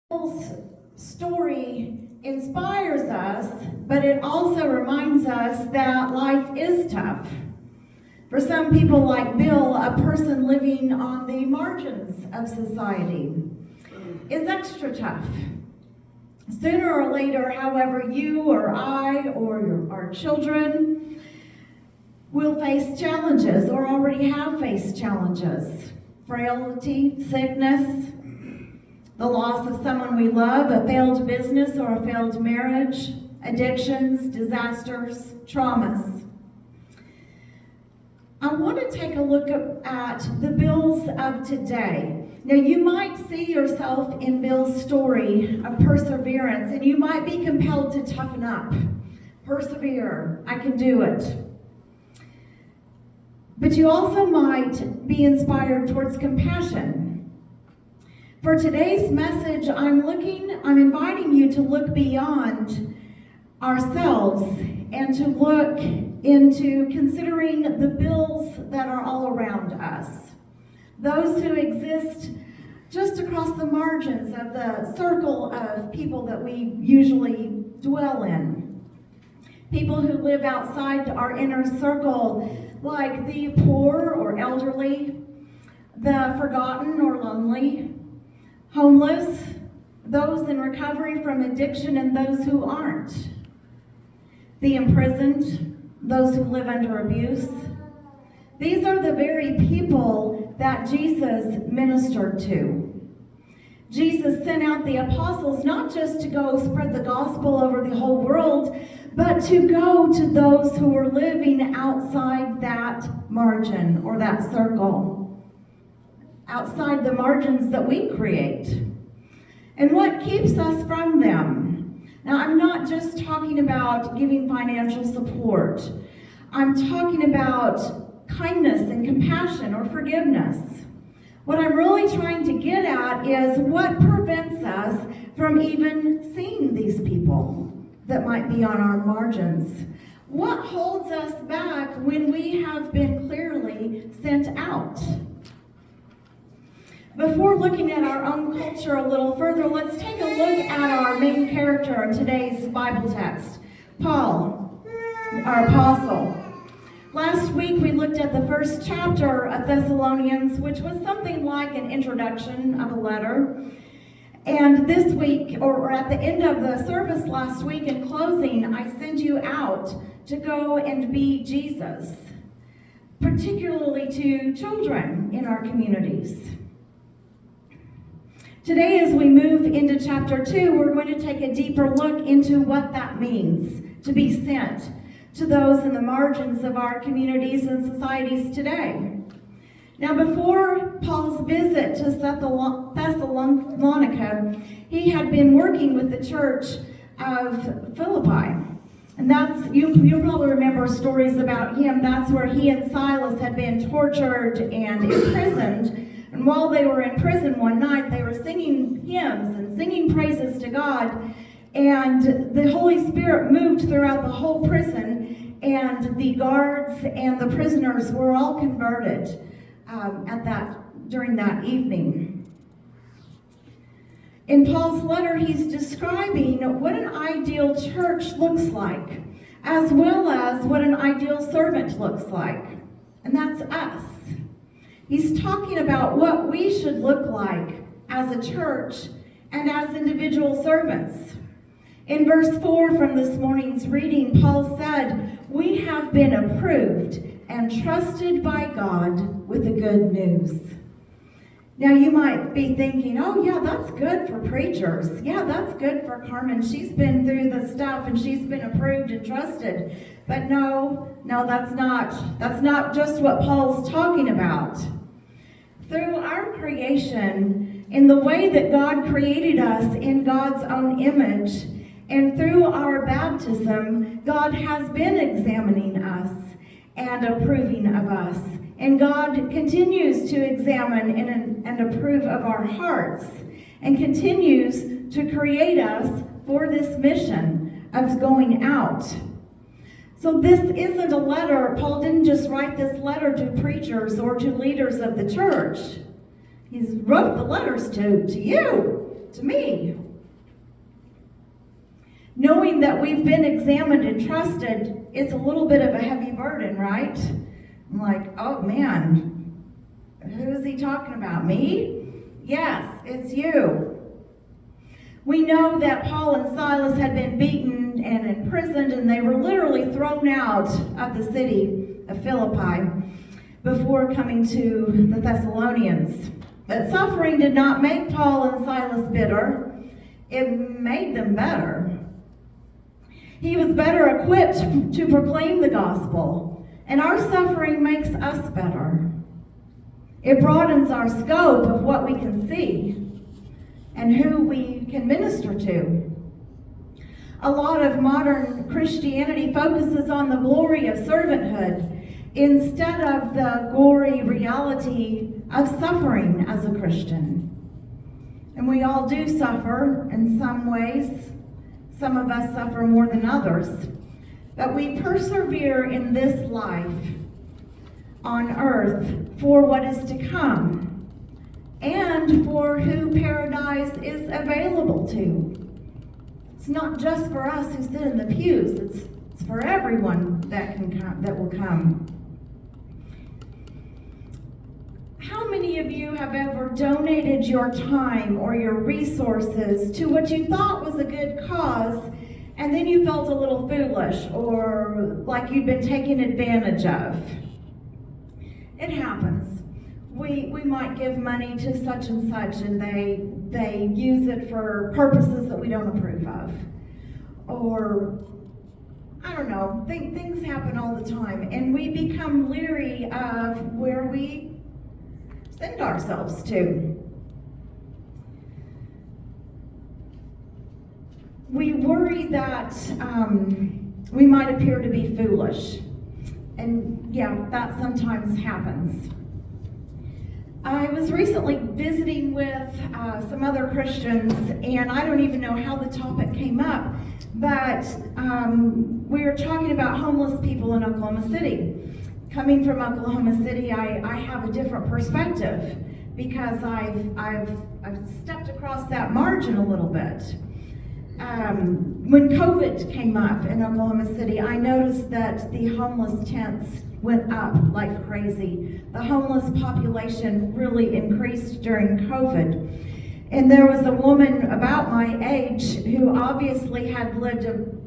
Bill's story inspires us, but it also reminds us that life is tough. For some people like Bill, a person living on the margins of society is extra tough. Sooner or later, however, you or I or our children will face challenges or already have faced challenges. Frailty, sickness, the loss of someone we love, a failed business or a failed marriage, addictions, disasters, traumas. I want to take a look at the Bills of today. Now, you might see yourself in Bill's story of perseverance, and you might be compelled to toughen up. Persevere. I can do it. But you also might be inspired towards compassion. For today's message, I'm inviting you to look beyond ourselves and to look into considering the Bills that are all around us. Those who exist just across the margins of the circle of people that we usually dwell in. People who live outside our inner circle, like the poor or elderly, the forgotten or lonely, homeless, those in recovery from addiction and those who aren't, the imprisoned, those who live under abuse. These are the very people that Jesus ministered to. Jesus sent out the apostles not just to go spread the gospel over the whole world, but to go to those who were living outside that margin or that circle. Outside the margins that we create. And what keeps us from them? Now, I'm not just talking about giving financial support. I'm talking about kindness and compassion or forgiveness. What I'm really trying to get at is what prevents us from even seeing these people that might be on our margins. What holds us back when we have been clearly sent out? Before looking at our own culture a little further, let's take a look at our main character in today's Bible text, Paul, our apostle. Last week we looked at the first chapter of Thessalonians, which was something like an introduction of a letter. And this week, or at the end of the service last week in closing, I send you out to go and be Jesus, particularly to children in our communities. Today, as we move into chapter 2, we're going to take a deeper look into what that means to be sent to those in the margins of our communities and societies today. Now, before Paul's visit to Thessalonica, he had been working with the church of Philippi. And you'll probably remember stories about him. That's where he and Silas had been tortured and imprisoned. And while they were in prison one night, they were singing hymns and singing praises to God. And the Holy Spirit moved throughout the whole prison, and the guards and the prisoners were all converted during that evening. In Paul's letter, he's describing what an ideal church looks like, as well as what an ideal servant looks like. And that's us. He's talking about what we should look like as a church and as individual servants. In verse 4 from this morning's reading, Paul said, "We have been approved and trusted by God with the good news." Now you might be thinking, oh yeah, that's good for preachers. Yeah, that's good for Carmen. She's been through the stuff and she's been approved and trusted. But no, that's not just what Paul's talking about. Through our creation, in the way that God created us in God's own image, and through our baptism, God has been examining us and approving of us. And God continues to examine and approve of our hearts and continues to create us for this mission of going out. So this isn't a letter. Paul didn't just write this letter to preachers or to leaders of the church. He wrote the letters to you, to me. Knowing that we've been examined and trusted, it's a little bit of a heavy burden, right? I'm like, oh man, who is he talking about? Me? Yes, it's you. We know that Paul and Silas had been beaten and imprisoned, and they were literally thrown out of the city of Philippi before coming to the Thessalonians. But suffering did not make Paul and Silas bitter. It made them better. He was better equipped to proclaim the gospel, and our suffering makes us better. It broadens our scope of what we can see and who we can minister to. A lot of modern Christianity focuses on the glory of servanthood instead of the gory reality of suffering as a Christian. And we all do suffer in some ways. Some of us suffer more than others. But we persevere in this life on earth for what is to come and for who paradise is available to. It's not just for us who sit in the pews. It's for everyone that can come, that will come. How many of you have ever donated your time or your resources to what you thought was a good cause, and then you felt a little foolish or like you'd been taken advantage of? It happens. We might give money to such and such, and they use it for purposes that we don't approve of. Or, I don't know, things happen all the time, and we become leery of where we send ourselves to. We worry that we might appear to be foolish. And yeah, that sometimes happens. I was recently visiting with some other Christians, and I don't even know how the topic came up, but we were talking about homeless people in Oklahoma City. Coming from Oklahoma City, I have a different perspective because I've stepped across that margin a little bit. When COVID came up in Oklahoma City, I noticed that the homeless tents went up like crazy. The homeless population really increased during COVID. And there was a woman about my age who obviously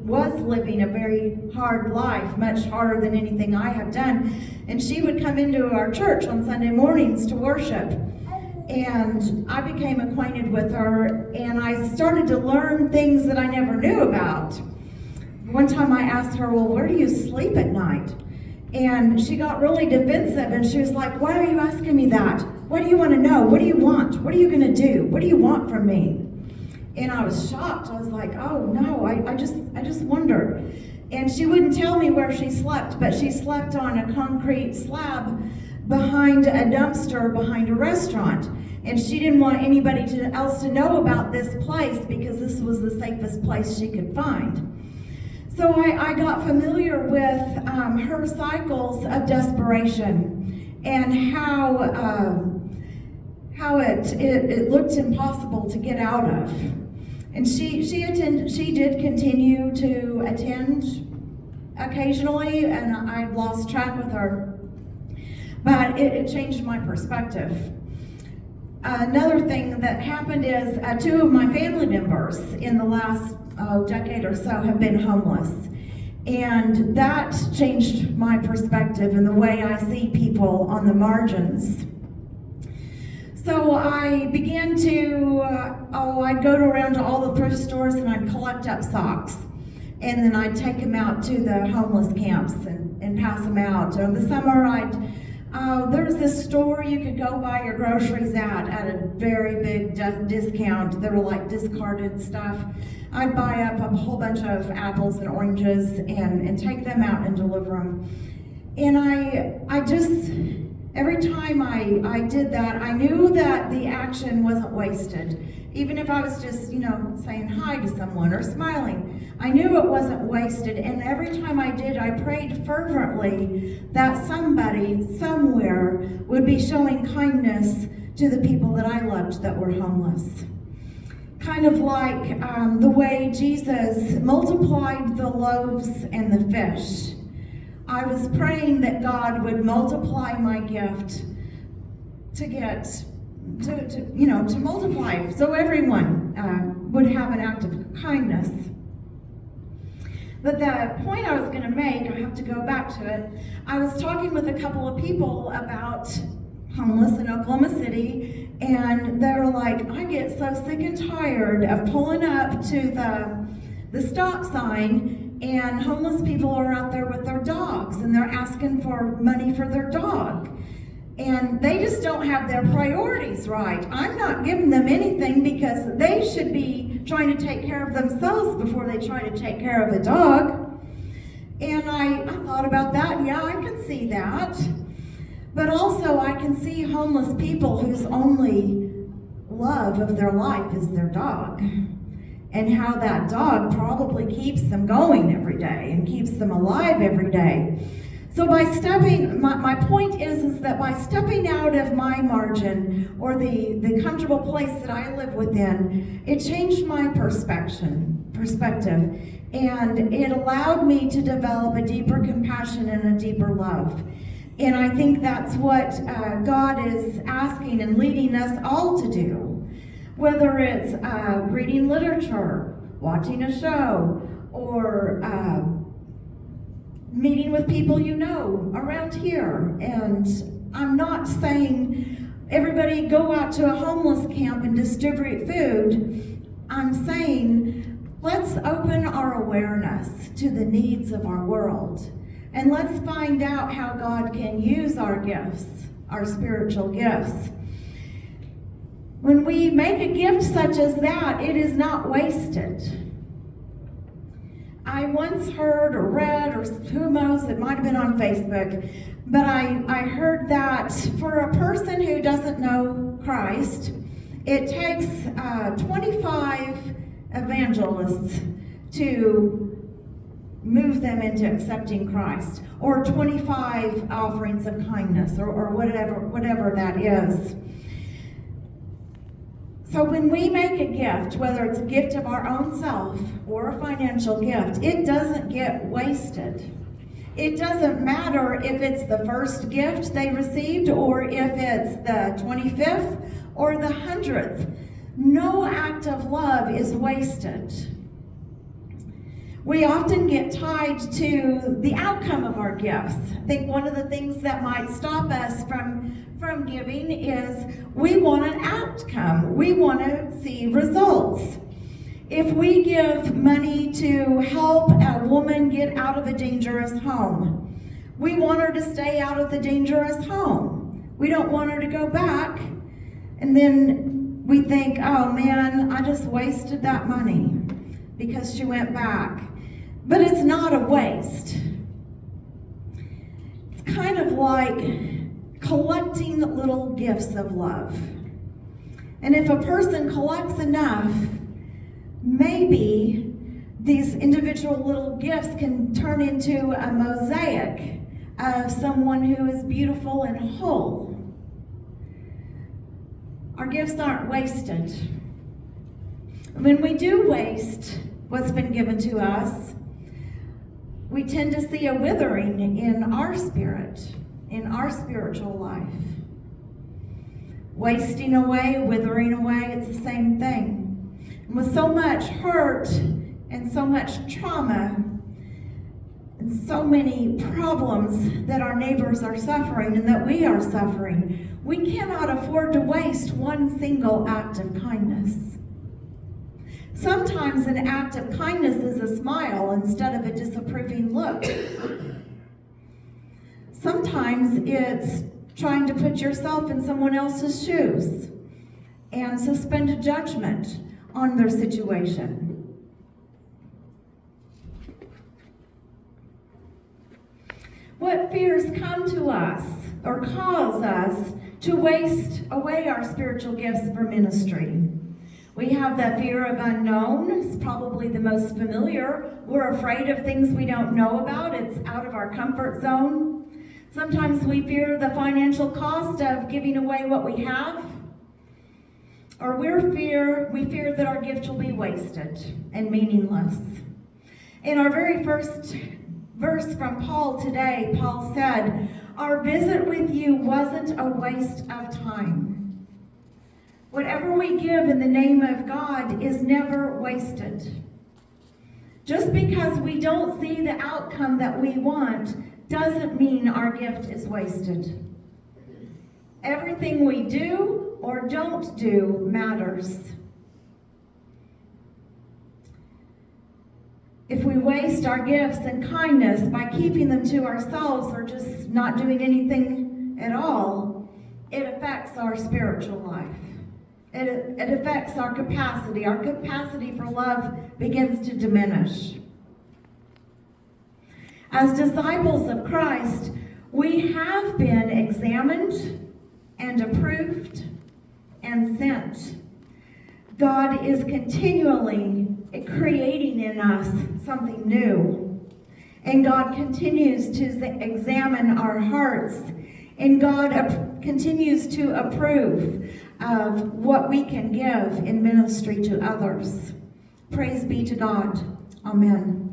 was living a very hard life, much harder than anything I have done. And she would come into our church on Sunday mornings to worship. And I became acquainted with her, and I started to learn things that I never knew about. One time I asked her, well, where do you sleep at night? And she got really defensive, and she was like, why are you asking me that? What do you want to know? What do you want? What are you going to do? What do you want from me? And I was shocked. I was like, oh no, I just wondered. And she wouldn't tell me where she slept, but she slept on a concrete slab behind a dumpster behind a restaurant. And she didn't want anybody else to know about this place because this was the safest place she could find. So I got familiar with her cycles of desperation and how it looked impossible to get out of. And she did continue to attend occasionally, and I lost track with her. But it changed my perspective. Another thing that happened is two of my family members in the last decade or so have been homeless. And that changed my perspective and the way I see people on the margins. So I began to, I'd go around to all the thrift stores and I'd collect up socks. And then I'd take them out to the homeless camps and pass them out. In the summer, there was this store you could go buy your groceries at a very big discount. They were like discarded stuff. I'd buy up a whole bunch of apples and oranges and take them out and deliver them. And I just, every time I did that, I knew that the action wasn't wasted. Even if I was just, saying hi to someone or smiling, I knew it wasn't wasted. And every time I did, I prayed fervently that somebody, somewhere, would be showing kindness to the people that I loved that were homeless. kind of like the way Jesus multiplied the loaves and the fish. I was praying that God would multiply my gift to multiply, so everyone would have an act of kindness. But the point I was going to make, I have to go back to it. I was talking with a couple of people about homeless in Oklahoma City, and they were like, I get so sick and tired of pulling up to the stop sign, and homeless people are out there with their dogs, and they're asking for money for their dog. And they just don't have their priorities right. I'm not giving them anything because they should be trying to take care of themselves before they try to take care of a dog. And I thought about that. Yeah, I can see that. But also I can see homeless people whose only love of their life is their dog. And how that dog probably keeps them going every day and keeps them alive every day. So by my point is that by stepping out of my margin or the comfortable place that I live within, it changed my perspective. And it allowed me to develop a deeper compassion and a deeper love. And I think that's what God is asking and leading us all to do. Whether it's reading literature, watching a show, or meeting with people you know around here. And I'm not saying everybody go out to a homeless camp and distribute food. I'm saying let's open our awareness to the needs of our world. And let's find out how God can use our gifts, our spiritual gifts. When we make a gift such as that, it is not wasted. I once heard or read, or who knows, it might have been on Facebook, but I heard that for a person who doesn't know Christ, it takes 25 evangelists to move them into accepting Christ, or 25 offerings of kindness, or whatever that is. So when we make a gift, whether it's a gift of our own self or a financial gift, it doesn't get wasted. It doesn't matter if it's the first gift they received or if it's the 25th or the 100th. No act of love is wasted. We often get tied to the outcome of our gifts. I think one of the things that might stop us from giving is we want an outcome. We want to see results. If we give money to help a woman get out of a dangerous home, we want her to stay out of the dangerous home. We don't want her to go back, and then we think, oh man, I just wasted that money because she went back. But it's not a waste. It's kind of like collecting little gifts of love. And if a person collects enough, maybe these individual little gifts can turn into a mosaic of someone who is beautiful and whole. Our gifts aren't wasted. When we do waste what's been given to us, we tend to see a withering in our spirit, in our spiritual life. Wasting away, withering away, it's the same thing. And with so much hurt and so much trauma and so many problems that our neighbors are suffering and that we are suffering, we cannot afford to waste one single act of kindness. Sometimes an act of kindness is a smile instead of a disapproving look. Sometimes it's trying to put yourself in someone else's shoes and suspend a judgment on their situation. What fears come to us or cause us to waste away our spiritual gifts for ministry? We have the fear of unknown. It's probably the most familiar. We're afraid of things we don't know about. It's out of our comfort zone. Sometimes we fear the financial cost of giving away what we have. or we fear that our gift will be wasted and meaningless. In our very first verse from Paul today, Paul said, "Our visit with you wasn't a waste of time." Whatever we give in the name of God is never wasted. Just because we don't see the outcome that we want doesn't mean our gift is wasted. Everything we do or don't do matters. If we waste our gifts and kindness by keeping them to ourselves or just not doing anything at all, it affects our spiritual life. It affects our capacity. Our capacity for love begins to diminish. As disciples of Christ, we have been examined and approved and sent. God is continually creating in us something new. And God continues to examine our hearts. And God continues to approve of what we can give in ministry to others. Praise be to God. Amen.